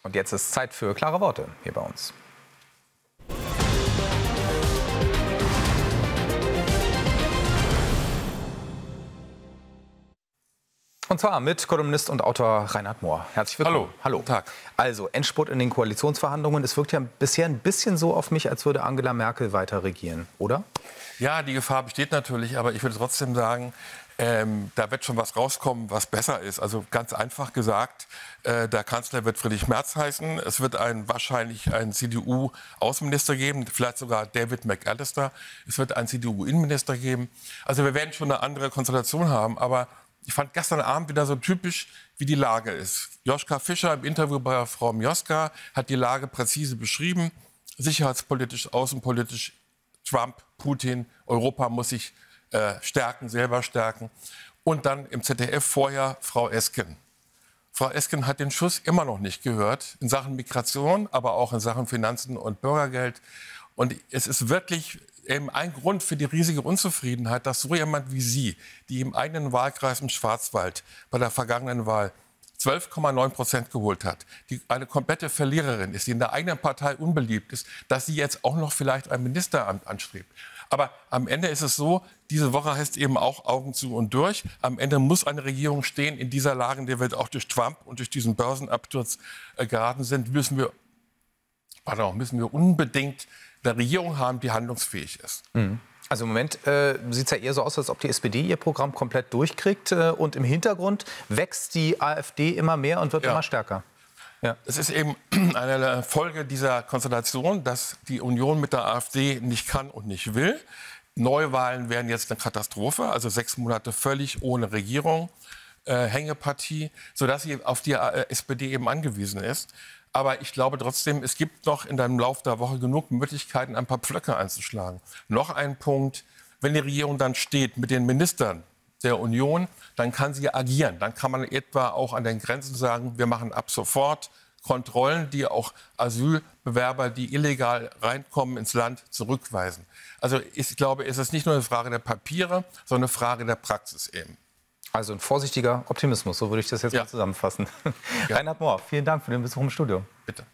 Und jetzt ist Zeit für klare Worte hier bei uns. Und zwar mit Kolumnist und Autor Reinhard Mohr. Herzlich willkommen. Hallo. Guten Tag. Also, Endspurt in den Koalitionsverhandlungen. Es wirkt ja bisher ein bisschen so auf mich, als würde Angela Merkel weiter regieren, oder? Ja, die Gefahr besteht natürlich, aber ich würde trotzdem sagen, da wird schon was rauskommen, was besser ist. Also ganz einfach gesagt, der Kanzler wird Friedrich Merz heißen. Es wird wahrscheinlich einen CDU-Außenminister geben, vielleicht sogar David McAllister. Es wird einen CDU-Innenminister geben. Also wir werden schon eine andere Konstellation haben, aber ich fand gestern Abend wieder so typisch, wie die Lage ist. Joschka Fischer im Interview bei Frau Mioska hat die Lage präzise beschrieben. Sicherheitspolitisch, außenpolitisch, Trump, Putin, Europa muss sich stärken, selber stärken. Und dann im ZDF vorher Frau Esken. Frau Esken hat den Schuss immer noch nicht gehört in Sachen Migration, aber auch in Sachen Finanzen und Bürgergeld. Und es ist wirklich eben ein Grund für die riesige Unzufriedenheit, dass so jemand wie Sie, die im eigenen Wahlkreis im Schwarzwald bei der vergangenen Wahl 12,9% geholt hat, die eine komplette Verliererin ist, die in der eigenen Partei unbeliebt ist, dass sie jetzt auch noch vielleicht ein Ministeramt anstrebt. Aber am Ende ist es so, diese Woche heißt eben auch Augen zu und durch. Am Ende muss eine Regierung stehen in dieser Lage, in der wir auch durch Trump und durch diesen Börsenabsturz geraten sind, müssen wir unbedingt eine Regierung haben, die handlungsfähig ist. Also im Moment sieht es ja eher so aus, als ob die SPD ihr Programm komplett durchkriegt. Und im Hintergrund wächst die AfD immer mehr und wird immer stärker. Ja. Es ist eben eine Folge dieser Konstellation, dass die Union mit der AfD nicht kann und nicht will. Neuwahlen wären jetzt eine Katastrophe, also 6 Monate völlig ohne Regierung, Hängepartie, sodass sie auf die SPD eben angewiesen ist. Aber ich glaube trotzdem, es gibt noch in dem Lauf der Woche genug Möglichkeiten, ein paar Pflöcke einzuschlagen. Noch ein Punkt, wenn die Regierung dann steht mit den Ministern der Union, dann kann sie agieren. Dann kann man etwa auch an den Grenzen sagen, wir machen ab sofort Kontrollen, die auch Asylbewerber, die illegal reinkommen, ins Land zurückweisen. Also ich glaube, es ist nicht nur eine Frage der Papiere, sondern eine Frage der Praxis eben. Also ein vorsichtiger Optimismus, so würde ich das jetzt mal zusammenfassen. Ja. Reinhard Mohr, vielen Dank für den Besuch im Studio. Bitte.